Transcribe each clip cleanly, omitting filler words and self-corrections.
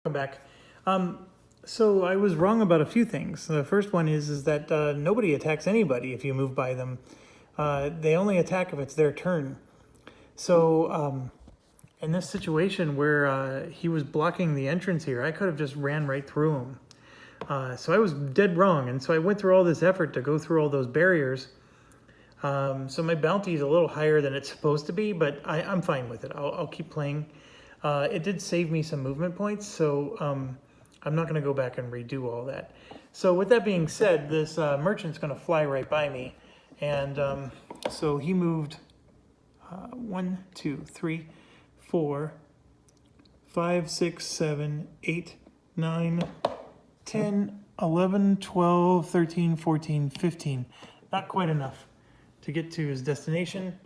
Welcome back. So I was wrong about a few things. The first one is that nobody attacks anybody if you move by them. They only attack if it's their turn. So in this situation where he was blocking the entrance here, I could have just ran right through him. So I was dead wrong, and so I went through all this effort to go through all those barriers. So my bounty is a little higher than it's supposed to be, but I'm fine with it. I'll keep playing. It did save me some movement points, so I'm not going to go back and redo all that. So with that being said, this merchant's going to fly right by me, and so he moved 1, 2, 3, 4, 5, 6, 7, 8, 9, 10, 11, 12, 13, 14, 15. Not quite enough to get to his destination,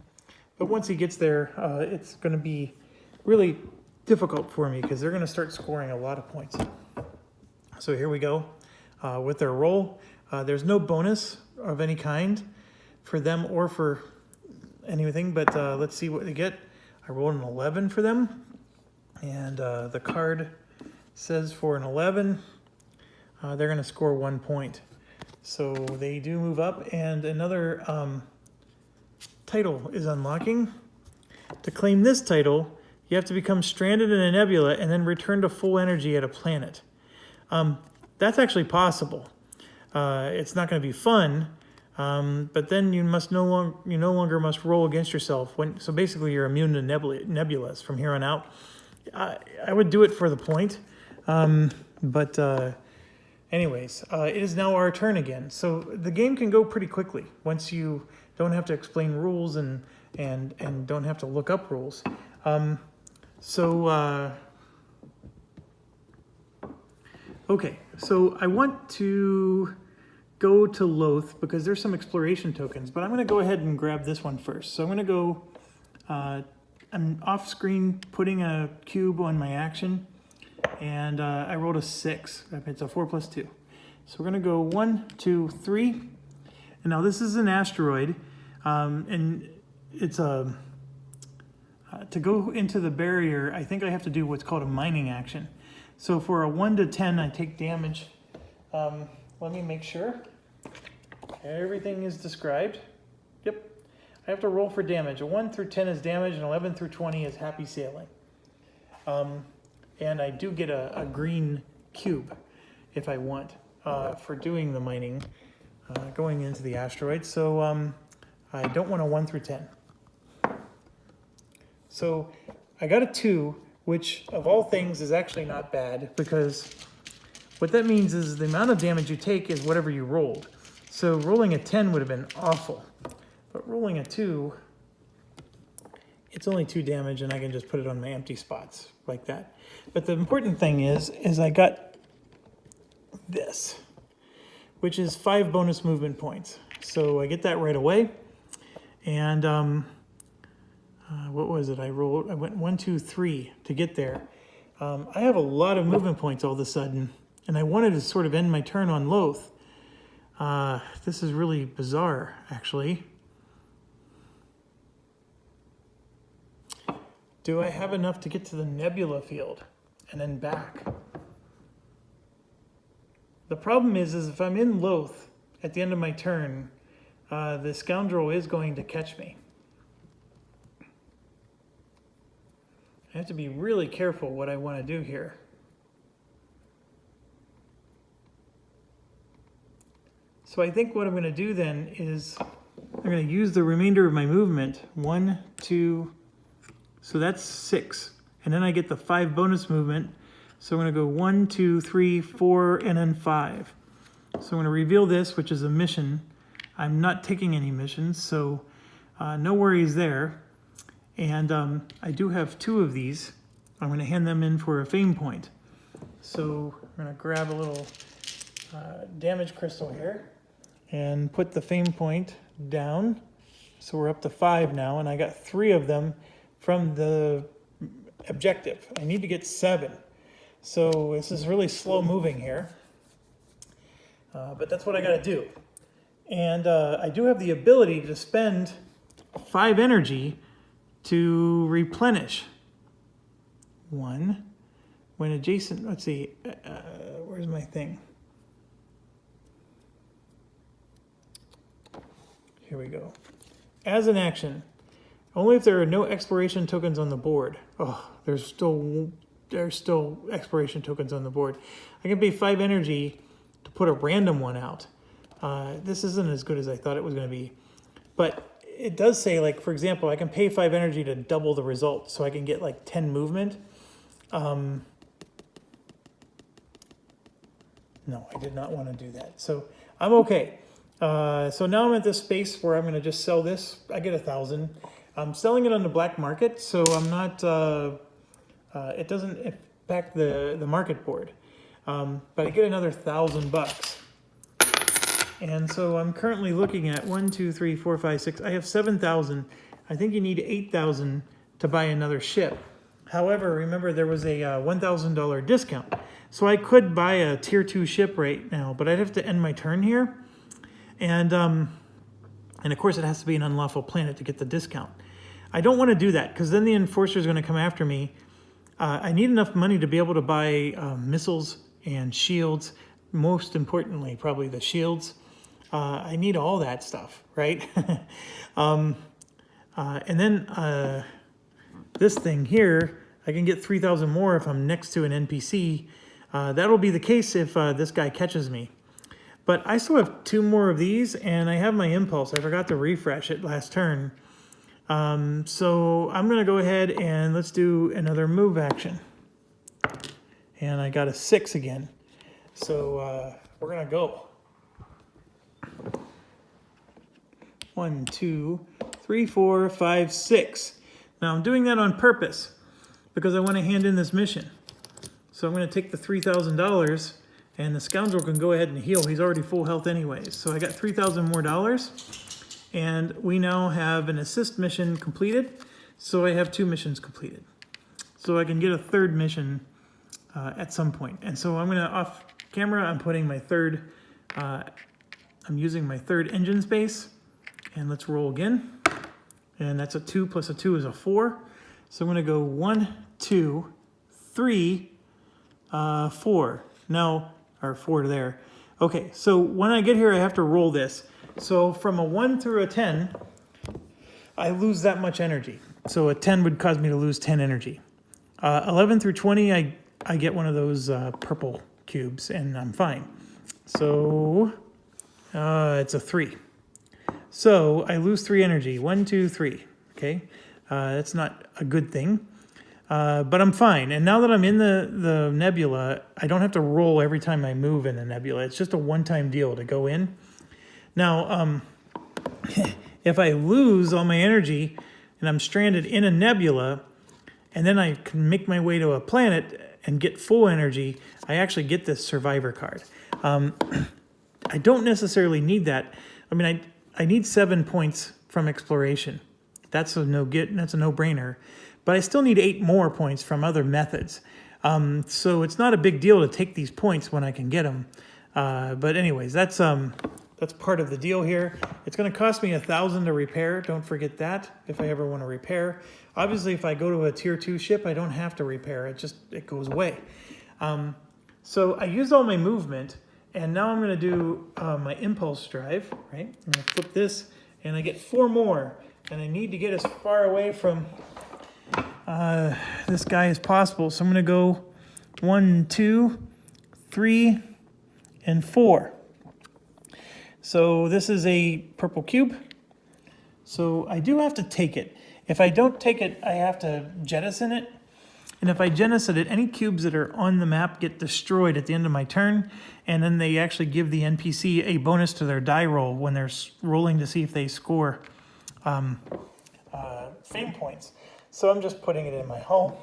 but once he gets there, it's going to be really difficult for me because they're going to start scoring a lot of points. So here we go with their roll. There's no bonus of any kind for them or for anything, but let's see what they get. I rolled an 11 for them, and the card says for an 11, they're going to score 1 point. So they do move up, and another title is unlocking. To claim this title, you have to become stranded in a nebula and then return to full energy at a planet. That's actually possible. It's not going to be fun, but then you no longer must roll against yourself. So basically, you're immune to nebulas from here on out. I would do it for the point, but anyways, it is now our turn again. So the game can go pretty quickly once you don't have to explain rules and don't have to look up rules. Okay, so I want to go to Loth because there's some exploration tokens, but I'm going to go ahead and grab this one first. So I'm going to go, I'm off screen putting a cube on my action, and I rolled a 6. It's a 4 + 2. So we're going to go 1, 2, 3. And now this is an asteroid, and it's a... to go into the barrier, I think I have to do what's called a mining action. So for a 1 to 10, I take damage. Let me make sure. Everything is described. Yep. I have to roll for damage. A 1 through 10 is damage, and 11 through 20 is happy sailing. And I do get a green cube if I want for doing the mining going into the asteroid. So I don't want a 1 through 10. So I got a 2, which of all things is actually not bad, because what that means is the amount of damage you take is whatever you rolled. So rolling a 10 would have been awful, but rolling a 2, it's only 2 damage, and I can just put it on my empty spots like that. But the important thing is I got this, which is 5 bonus movement points. So I get that right away, and what was it? I went 1, 2, 3 to get there. I have a lot of movement points all of a sudden, and I wanted to sort of end my turn on Loth. This is really bizarre, actually. Do I have enough to get to the nebula field and then back? The problem is if I'm in Loth at the end of my turn, the scoundrel is going to catch me. I have to be really careful what I want to do here. So I think what I'm going to do then is I'm going to use the remainder of my movement. 1, 2, so that's 6. And then I get the 5 bonus movement. So I'm going to go 1, 2, 3, 4, and then 5. So I'm going to reveal this, which is a mission. I'm not taking any missions, so no worries there. And I do have 2 of these. I'm going to hand them in for a fame point. So I'm going to grab a little damage crystal here and put the fame point down. So we're up to 5 now, and I got 3 of them from the objective. I need to get 7. So this is really slow moving here. But that's what I got to do. And I do have the ability to spend 5 energy to replenish. 1, when adjacent, let's see, where's my thing? Here we go. As an action, only if there are no expiration tokens on the board. Oh, there's still expiration tokens on the board. I can pay 5 energy to put a random one out. This isn't as good as I thought it was going to be. But it does say, like, for example, I can pay 5 energy to double the result. So I can get like 10 movement. No, I did not want to do that. So I'm okay. So now I'm at this space where I'm going to just sell this. I get 1,000. I'm selling it on the black market, so I'm not, it doesn't impact the market board. But I get another $1,000. And so I'm currently looking at 1, 2, 3, 4, 5, 6. I have 7,000. I think you need 8,000 to buy another ship. However, remember there was a $1,000 discount. So I could buy a tier 2 ship right now, but I'd have to end my turn here. And of course it has to be an unlawful planet to get the discount. I don't want to do that because then the enforcer is going to come after me. I need enough money to be able to buy missiles and shields. Most importantly, probably the shields. I need all that stuff, right? And then this thing here, I can get 3,000 more if I'm next to an NPC. That'll be the case if this guy catches me. But I still have 2 more of these, and I have my impulse. I forgot to refresh it last turn. So I'm going to go ahead and let's do another move action. And I got a 6 again. So we're going to go. 1, 2, 3, 4, 5, 6. Now I'm doing that on purpose because I want to hand in this mission. So I'm going to take the $3,000 and the scoundrel can go ahead and heal. He's already full health anyways. So I got $3,000 more dollars. And we now have an assist mission completed. So I have 2 missions completed. So I can get a 3rd mission at some point. And so I'm going to, off camera, I'm putting my 3rd, I'm using my 3rd engine space. And let's roll again. And that's a 2 plus a 2 is a 4. So I'm going to go 1, 2, 3, 4. Now, or 4 there. Okay, so when I get here, I have to roll this. So from a 1 through a 10, I lose that much energy. So a 10 would cause me to lose 10 energy. 11 through 20, I get one of those purple cubes, and I'm fine. So it's a 3. So I lose 3 energy. 1, 2, 3. Okay, that's not a good thing. But I'm fine. And now that I'm in the nebula, I don't have to roll every time I move in the nebula. It's just a one-time deal to go in. Now, if I lose all my energy and I'm stranded in a nebula, and then I can make my way to a planet and get full energy, I actually get this survivor card. I don't necessarily need that. I mean, I need 7 points from exploration. That's a no-brainer. But I still need 8 more points from other methods. So it's not a big deal to take these points when I can get them. But anyways, that's part of the deal here. It's going to cost me 1,000 to repair. Don't forget that if I ever want to repair. Obviously, if I go to a tier 2 ship, I don't have to repair. It goes away. So I used all my movement, and now I'm going to do my impulse drive. Right? I'm going to flip this, and I get 4 more. And I need to get as far away from this guy as possible. So I'm going to go 1, 2, 3, and 4. So this is a purple cube. So I do have to take it. If I don't take it, I have to jettison it. And if I jettison it, any cubes that are on the map get destroyed at the end of my turn. And then they actually give the NPC a bonus to their die roll when they're rolling to see if they score fame points. So I'm just putting it in my home.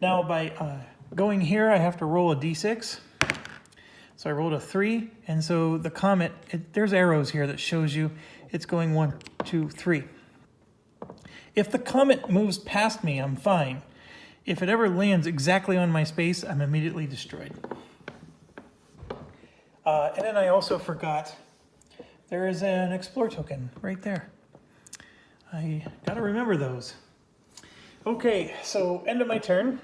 Now by going here, I have to roll a d6. So I rolled a 3, and so the comet, there's arrows here that shows you it's going 1, 2, 3. If the comet moves past me, I'm fine. If it ever lands exactly on my space, I'm immediately destroyed. And then I also forgot, there is an explore token right there. I gotta remember those. Okay, so end of my turn.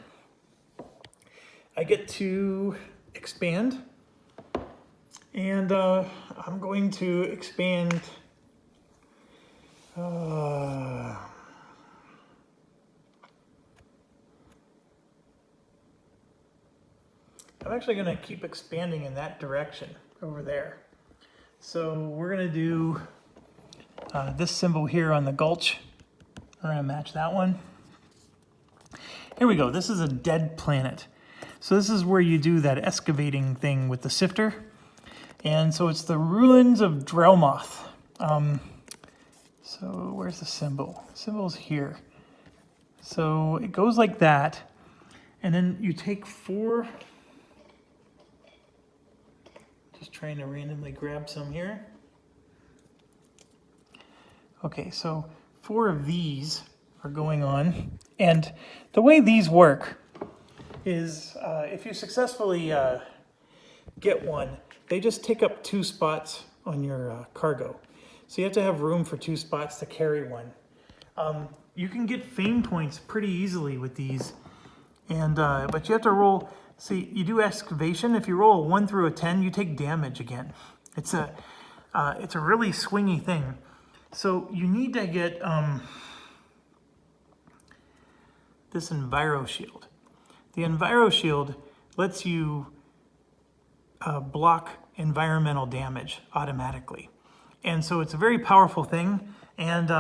I get to expand. And I'm going to expand. I'm actually going to keep expanding in that direction over there. So we're going to do this symbol here on the gulch. We're going to match that one. Here we go. This is a dead planet. So this is where you do that excavating thing with the sifter. And so it's the ruins of Drelmoth. So where's the symbol? The symbol's here. So it goes like that. And then you take 4. Just trying to randomly grab some here. Okay, so 4 of these are going on. And the way these work is if you successfully get one, they just take up 2 spots on your cargo. So you have to have room for 2 spots to carry one. You can get fame points pretty easily with these, and but you have to roll. See, you do excavation. If you roll a 1 through a 10, you take damage again. It's a really swingy thing. So you need to get this Enviro Shield. The Enviro Shield lets you block environmental damage automatically. And so it's a very powerful thing, and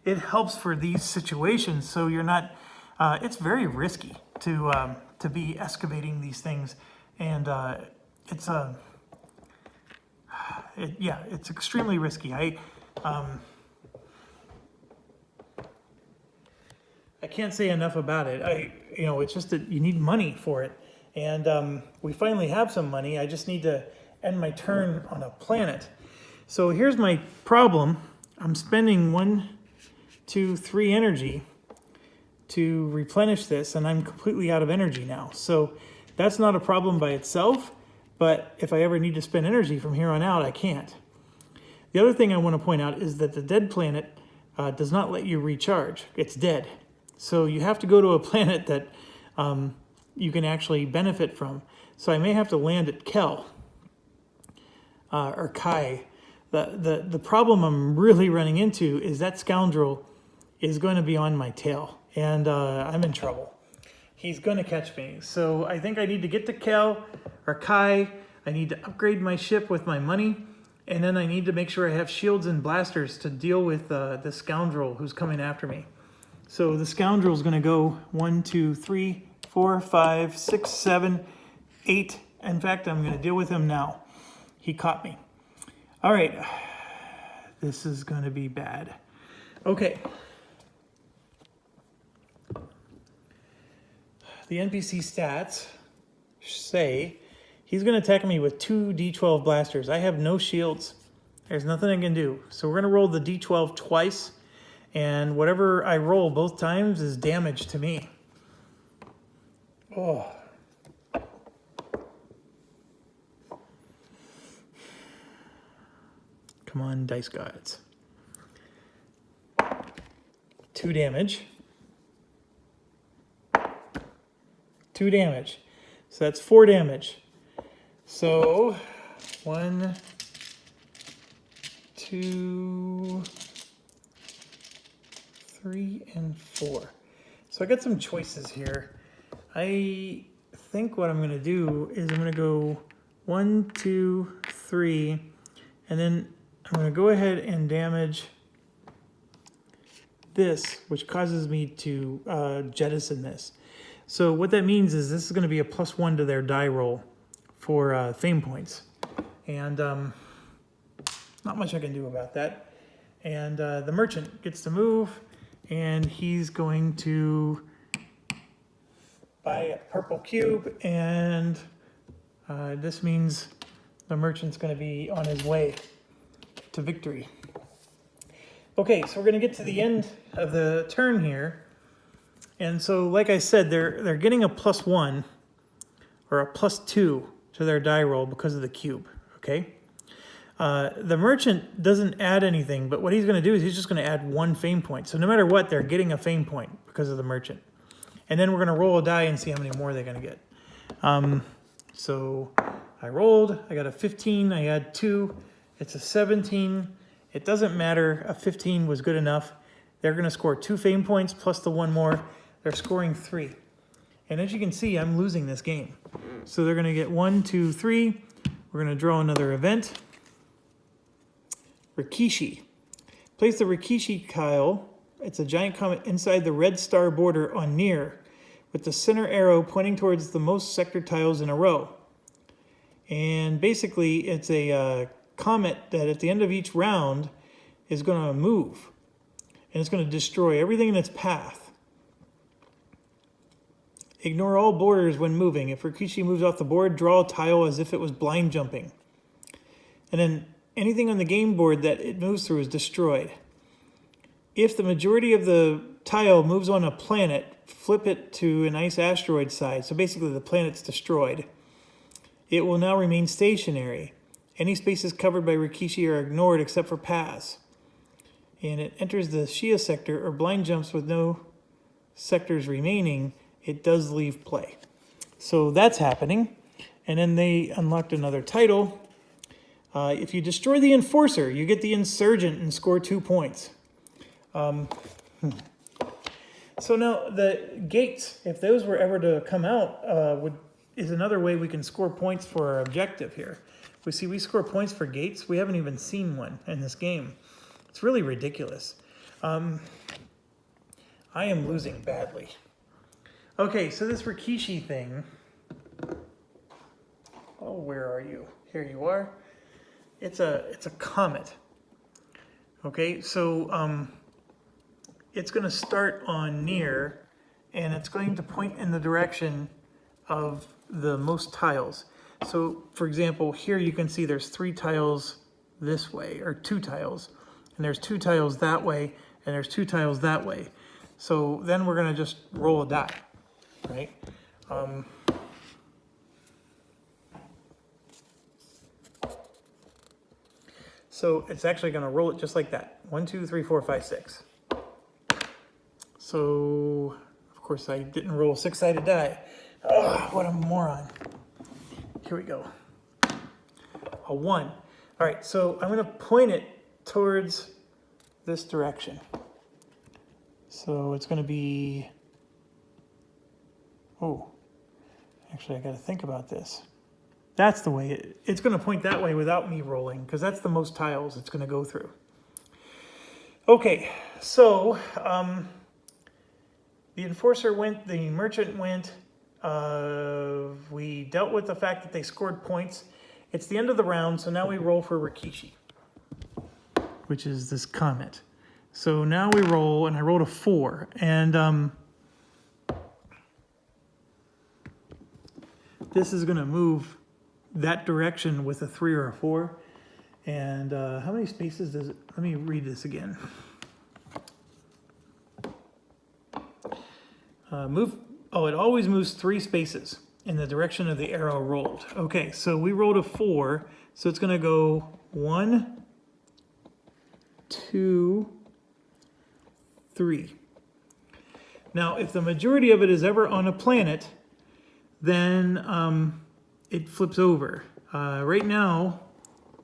it helps for these situations. So you're not, it's very risky to be excavating these things. And it's extremely risky. I can't say enough about it. It's just that you need money for it. And we finally have some money. I just need to end my turn on a planet. So here's my problem. I'm spending 1, 2, 3 energy to replenish this, and I'm completely out of energy now. So that's not a problem by itself, but if I ever need to spend energy from here on out, I can't. The other thing I want to point out is that the dead planet does not let you recharge. It's dead. So you have to go to a planet that you can actually benefit from. So I may have to land at Kel or Kai. The problem I'm really running into is that scoundrel is going to be on my tail, and I'm in trouble. He's going to catch me. So I think I need to get to Kel or Kai. I need to upgrade my ship with my money, and then I need to make sure I have shields and blasters to deal with the scoundrel who's coming after me. So the scoundrel is going to go 1, 2, 3, 4, 5, 6, 7, 8. In fact, I'm going to deal with him now. He caught me. All right. This is going to be bad. Okay. The NPC stats say he's going to attack me with 2 D12 blasters. I have no shields. There's nothing I can do. So we're going to roll the D12 twice, and whatever I roll both times is damage to me. Oh. Come on, dice gods. 2 damage. 2 damage. So that's 4 damage. So 1, 2, 3, and 4. So I got some choices here. I think what I'm going to do is I'm going to go 1, 2, 3, and then I'm going to go ahead and damage this, which causes me to jettison this. So what that means is this is going to be a +1 to their die roll for fame points. And not much I can do about that. And the merchant gets to move, and he's going to buy a purple cube, and this means the merchant's going to be on his way to victory. Okay, so we're going to get to the end of the turn here. And so, like I said, they're getting a +1 or a +2 to their die roll because of the cube, okay? The merchant doesn't add anything, but what he's going to do is he's just going to add 1 fame point. So no matter what, they're getting a fame point because of the merchant. and then we're going to roll a die and see how many more they're going to get. So I rolled, I got a 15, I had 2, it's a 17. It doesn't matter, a 15 was good enough. They're going to score 2 fame points plus the 1 more. They're scoring 3. And as you can see, I'm losing this game. So they're going to get 1, 2, 3. We're going to draw another event. Rikishi. Place the Rikishi tile. It's a giant comet inside the red star border on near, with the center arrow pointing towards the most sector tiles in a row. And basically, it's a comet that at the end of each round is going to move. And it's going to destroy everything in its path. Ignore all borders when moving. If Rikishi moves off the board, draw a tile as if it was blind jumping. And then anything on the game board that it moves through is destroyed. If the majority of the tile moves on a planet, flip it to an ice asteroid side. So basically the planet's destroyed. It will now remain stationary. Any spaces covered by Rikishi are ignored except for paths. And it enters the Shia sector or blind jumps with no sectors remaining. It does leave play. So that's happening. And then they unlocked another title. If you destroy the Enforcer, you get the Insurgent and score 2 points. So now the gates, if those were ever to come out, is another way we can score points for our objective here. We score points for gates. We haven't even seen one in this game. It's really ridiculous. I am losing badly. Okay, so this Rikishi thing. Oh, where are you? Here you are. It's a comet. Okay, so it's going to start on near, and it's going to point in the direction of the most tiles. So, for example, here you can see there's 3 tiles this way, or 2 tiles, and there's 2 tiles that way, and there's 2 tiles that way. So then we're going to just roll a die, right? So it's actually going to roll it just like that. 1, 2, 3, 4, 5, 6. So, of course, I didn't roll a 6-sided die. Ugh, what a moron. Here we go. A 1. All right, so I'm going to point it towards this direction. So it's going to be... Oh, actually, I got to think about this. That's the way it's going to point that way without me rolling, because that's the most tiles it's going to go through. Okay, so the Enforcer went, the Merchant went. We dealt with the fact that they scored points. It's the end of the round, so now we roll for Rikishi, which is this comet. So now we roll, and I rolled a 4, and this is going to move that direction with a 3 or a 4. And how many spaces does it? Let me read this again. It always moves 3 spaces in the direction of the arrow rolled. Okay, so we rolled a 4, so it's going to go 1, 2, 3. Now, if the majority of it is ever on a planet, then it flips over. Right now,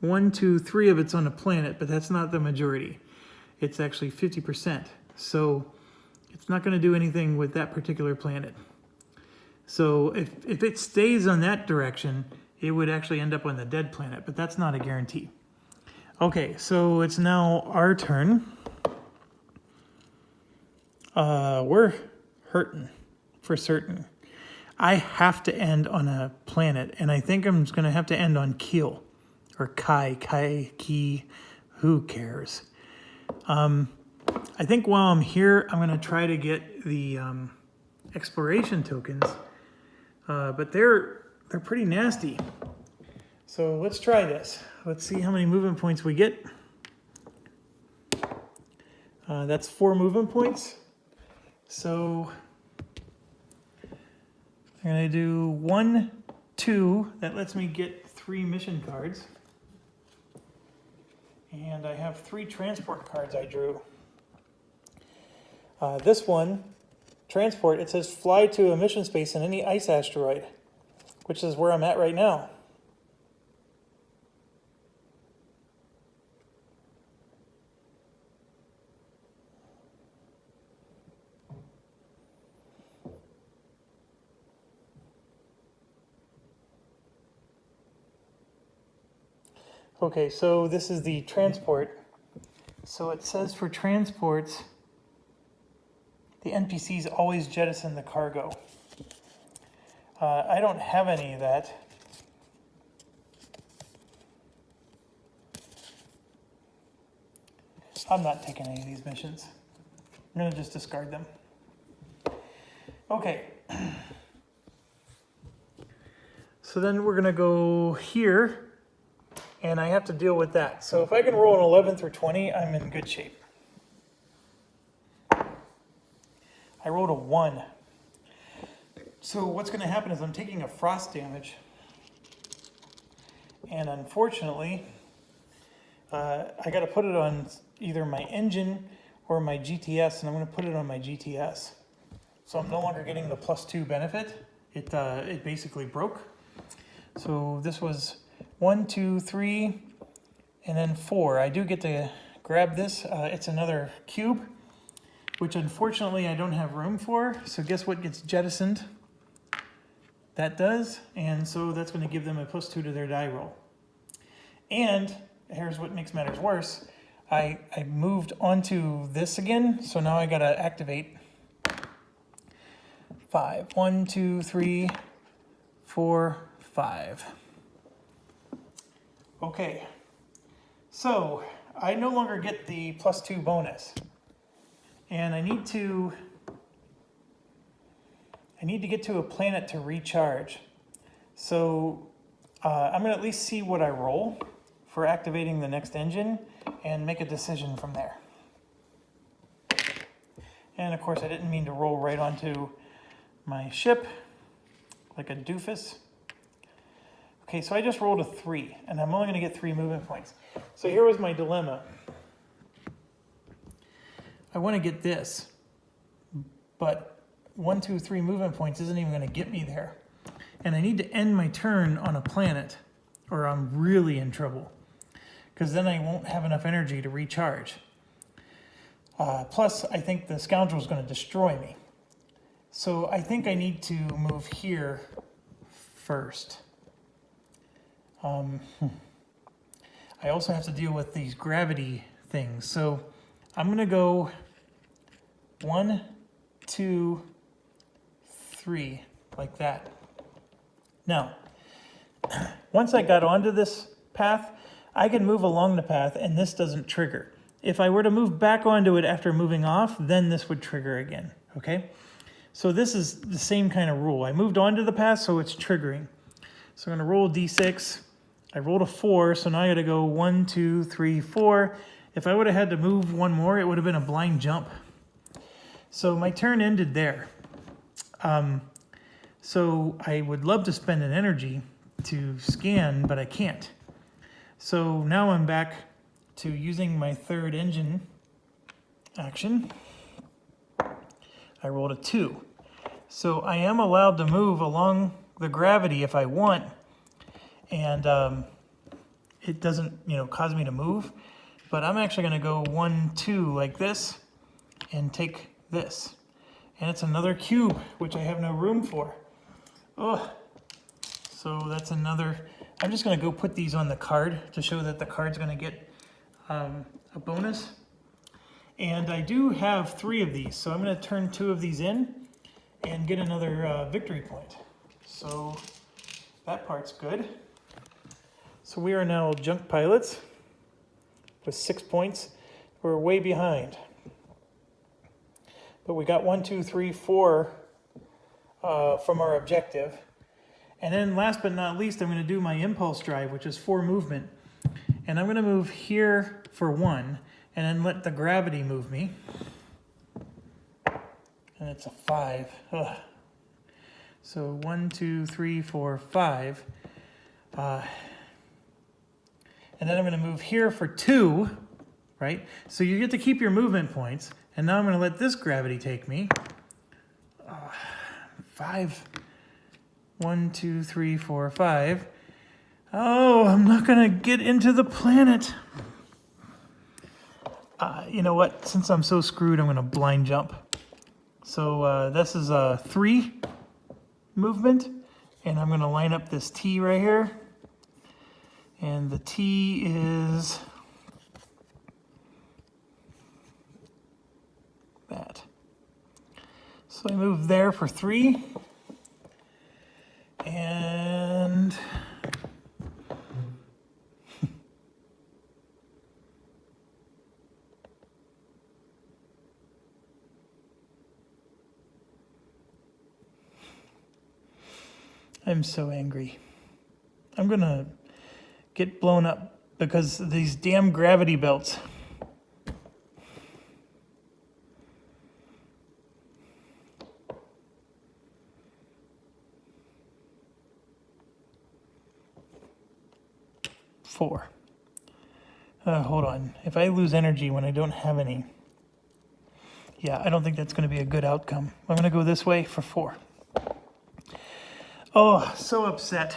1, 2, 3 of it's on a planet, but that's not the majority. It's actually 50%. So it's not going to do anything with that particular planet. So if it stays on that direction, it would actually end up on the dead planet, but that's not a guarantee. Okay, so it's now our turn. We're hurting for certain. I have to end on a planet, and I think I'm just going to have to end on Kiel, or Ki, who cares? I think while I'm here, I'm going to try to get the exploration tokens, but they're pretty nasty. So let's try this. Let's see how many movement points we get. That's 4 movement points. So I'm going to do 1, 2. That lets me get 3 mission cards. And I have 3 transport cards I drew. This one transport, it says fly to a mission space in any ice asteroid, which is where I'm at right now. Okay, so this is the transport. So it says for transports, the NPCs always jettison the cargo. I don't have any of that. I'm not taking any of these missions. I'm going to just discard them. Okay. So then we're going to go here. And I have to deal with that. So if I can roll an 11 through 20, I'm in good shape. I rolled a 1. So what's going to happen is I'm taking a frost damage. And unfortunately, I got to put it on either my engine or my GTS, and I'm going to put it on my GTS. So I'm no longer getting the +2 benefit. It basically broke. So this was 1, 2, 3, and then 4. I do get to grab this. It's another cube, which unfortunately I don't have room for. So guess what gets jettisoned? That does, and so that's going to give them a +2 to their die roll. And here's what makes matters worse. I moved onto this again, so now I got to activate 5. 1, 2, 3, 4, 5. Okay, so I no longer get the +2 bonus, and I need to get to a planet to recharge. So I'm going to at least see what I roll for activating the next engine and make a decision from there. And of course I didn't mean to roll right onto my ship like a doofus. Okay, so I just rolled a 3, and I'm only going to get 3 movement points. So here was my dilemma. I want to get this, but 1, 2, 3 movement points isn't even going to get me there. And I need to end my turn on a planet, or I'm really in trouble, because then I won't have enough energy to recharge. Plus, I think the scoundrel is going to destroy me. So I think I need to move here first. I also have to deal with these gravity things. So I'm going to go 1, 2, 3, like that. Now, once I got onto this path, I can move along the path and this doesn't trigger. If I were to move back onto it after moving off, then this would trigger again, okay? So this is the same kind of rule. I moved onto the path, so it's triggering. So I'm going to roll d6. I rolled a 4, so now I got to go 1, 2, 3, 4. If I would have had to move one more, it would have been a blind jump. So my turn ended there. So I would love to spend an energy to scan, but I can't. So now I'm back to using my third engine action. I rolled a 2. So I am allowed to move along the gravity if I want, and it doesn't, cause me to move. But I'm actually going to go 1, 2 like this, and take this, and it's another cube which I have no room for. Oh, so that's another. I'm just going to go put these on the card to show that the card's going to get a bonus. And I do have 3 of these, so I'm going to turn 2 of these in and get another victory point. So that part's good. So we are now junk pilots with 6 points. We're way behind. But we got 1, 2, 3, 4 from our objective. And then last but not least, I'm going to do my impulse drive, which is 4 movement. And I'm going to move here for 1, and then let the gravity move me. And it's a 5. Ugh. So 1, 2, 3, 4, 5. And then I'm going to move here for 2, right? So you get to keep your movement points. And now I'm going to let this gravity take me. 5. 1, 2, 3, 4, 5. Oh, I'm not gonna get into the planet. You know what? Since I'm so screwed, I'm gonna blind jump. So this is a 3 movement, and I'm gonna line up this T right here. And the T is that. So I move there for 3. And I'm so angry. I'm gonna get blown up because of these damn gravity belts. Four. Hold on. If I lose energy when I don't have any, yeah, I don't think that's going to be a good outcome. I'm going to go this way for 4. Oh, so upset.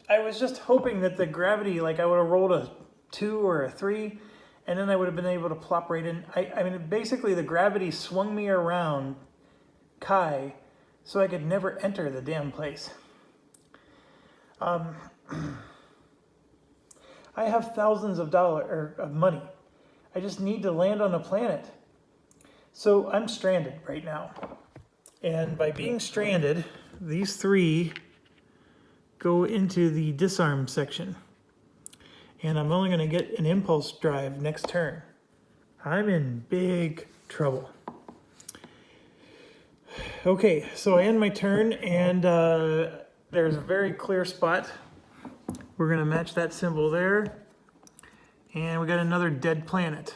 I was just hoping that the gravity, like I would have rolled a 2 or a 3, and then I would have been able to plop right in. I mean, basically the gravity swung me around Kai so I could never enter the damn place. I have thousands of dollars of money. I just need to land on a planet. So I'm stranded right now. And by being stranded, these 3 go into the disarm section. And I'm only going to get an impulse drive next turn. I'm in big trouble. Okay, so I end my turn, and there's a very clear spot. We're going to match that symbol there. And we got another dead planet.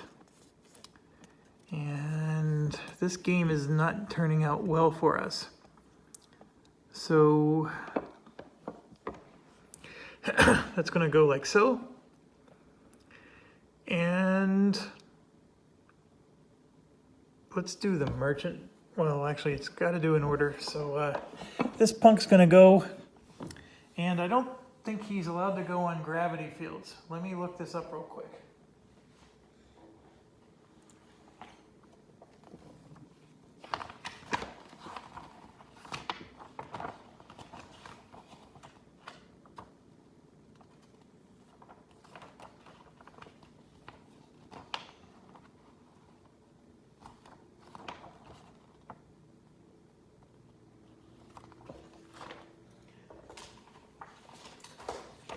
And this game is not turning out well for us. So that's going to go like so. And let's do the merchant. Well, actually, it's got to do in order. So this punk's going to go. And I don't think he's allowed to go on gravity fields. Let me look this up real quick.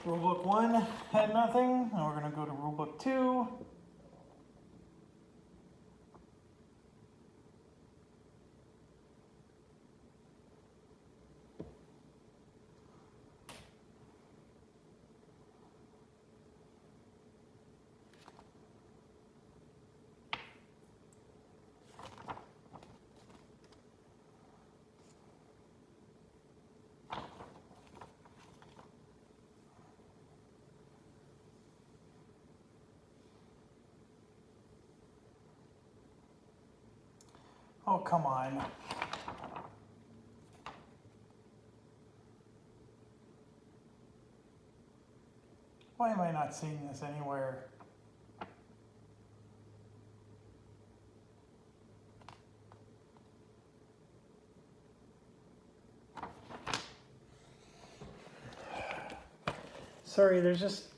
Rulebook 1 had nothing. Now we're going to go to Rulebook 2. Oh, come on. Why am I not seeing this anywhere? Sorry, there's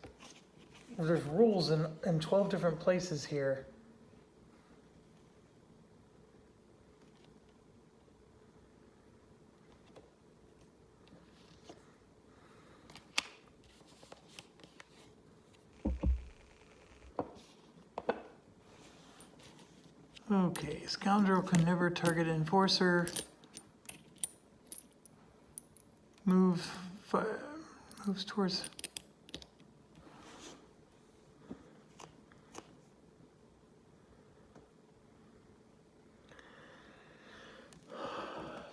rules in 12 different places here. Okay, scoundrel can never target enforcer. Moves towards.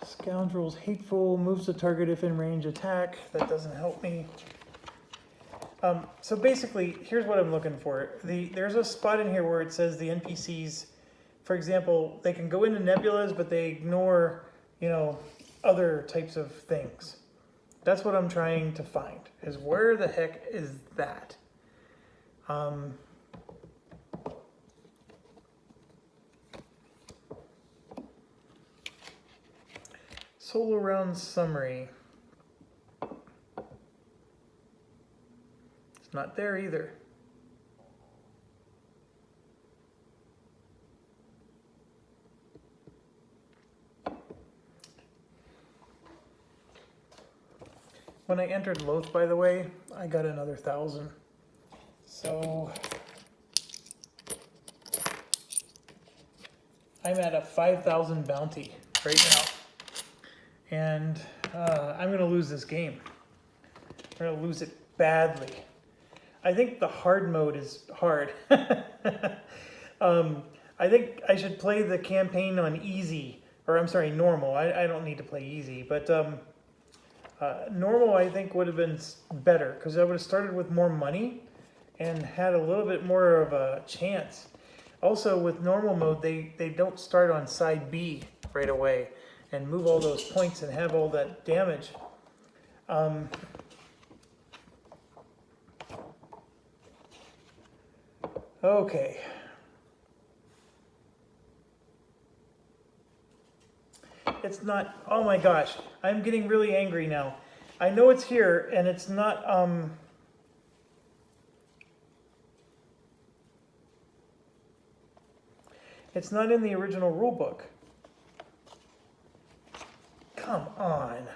Scoundrel's hateful, moves the target if in range attack. That doesn't help me. So basically, here's what I'm looking for. There's a spot in here where it says the NPCs, for example, they can go into nebulas, but they ignore, other types of things. That's what I'm trying to find, is where the heck is that? Solo round summary. It's not there either. When I entered Loth, by the way, I got another 1,000. So I'm at a 5,000 bounty right now. And I'm going to lose this game. I'm going to lose it badly. I think the hard mode is hard. I think I should play the campaign on easy, or I'm sorry, normal. I don't need to play easy, but normal I think would have been better, because I would have started with more money and had a little bit more of a chance. Also, with normal mode, they don't start on side B right away and move all those points and have all that damage. Okay. It's not, oh my gosh, I'm getting really angry now. I know it's here and it's not, it's not in the original rule book. Come on.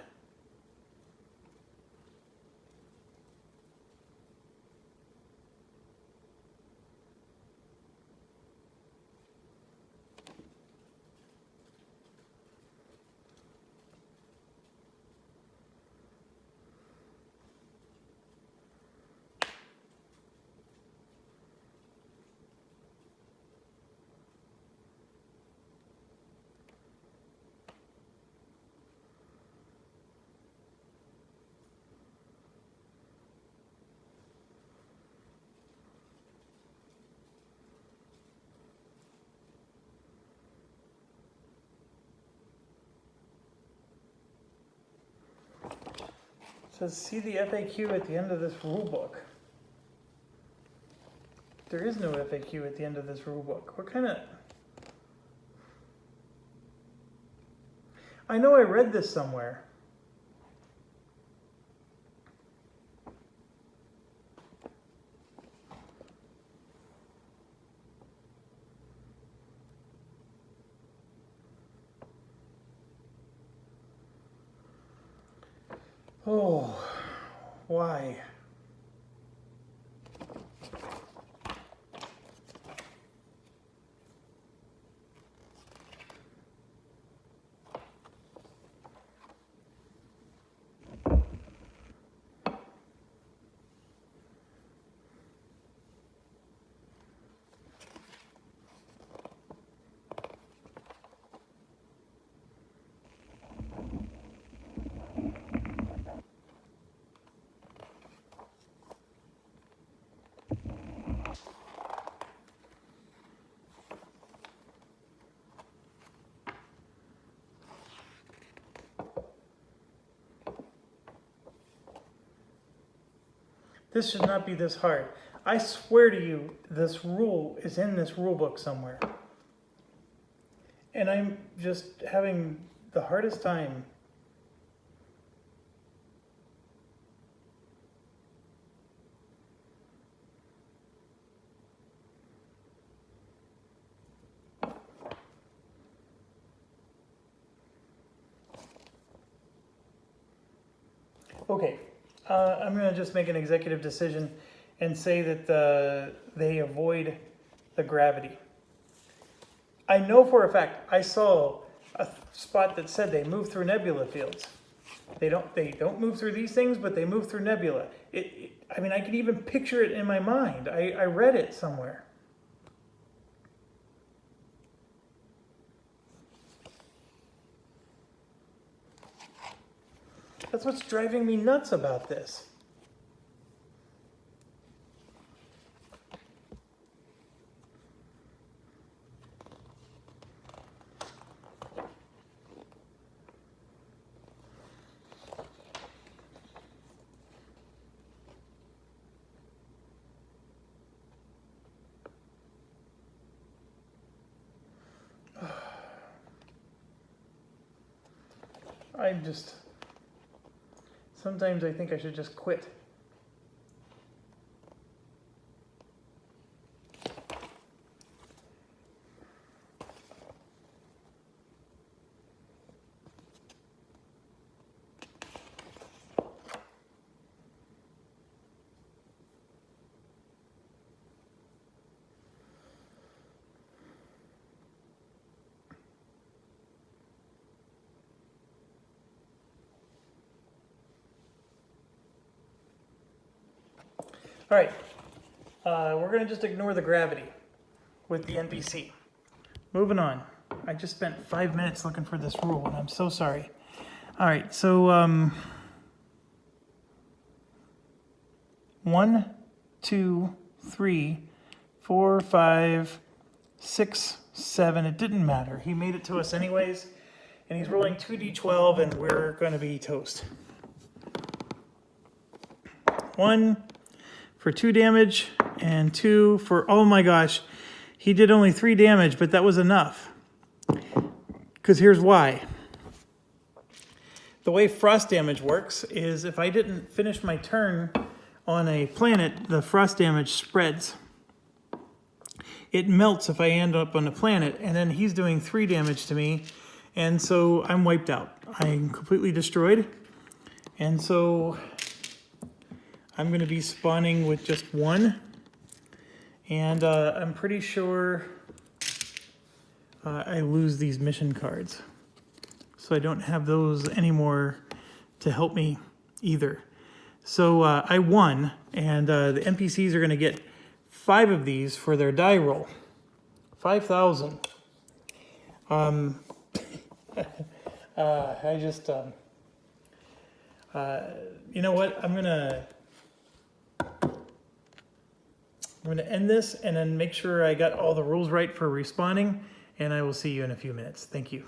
It says, see the FAQ at the end of this rule book. There is no FAQ at the end of this rule book. What kind of... I know I read this somewhere. Oh, why? This should not be this hard. I swear to you, this rule is in this rule book somewhere. And I'm just having the hardest time. Okay. I'm going to just make an executive decision and say that they avoid the gravity. I know for a fact, I saw a spot that said they move through nebula fields. They don't move through these things, but they move through nebula. I mean, I could even picture it in my mind. I read it somewhere. That's what's driving me nuts about this. Sometimes I think I should just quit. All right, we're gonna just ignore the gravity with the NPC. Moving on. I just spent 5 minutes looking for this rule, and I'm so sorry. All right, so 1, 2, 3, 4, 5, 6, 7. It didn't matter. He made it to us anyways, and he's rolling 2d12, and we're going to be toast. 1 for 2 damage, and 2 for, oh my gosh, he did only 3 damage, but that was enough. Because here's why. The way frost damage works is if I didn't finish my turn on a planet, the frost damage spreads. It melts if I end up on a planet, and then he's doing 3 damage to me, and so I'm wiped out. I'm completely destroyed, and so I'm going to be spawning with just 1, and I'm pretty sure I lose these mission cards. So I don't have those anymore to help me either. So I won, and the NPCs are going to get 5 of these for their die roll. 5,000. I just, you know what? I'm gonna end this and then make sure I got all the rules right for respawning, and I will see you in a few minutes. Thank you.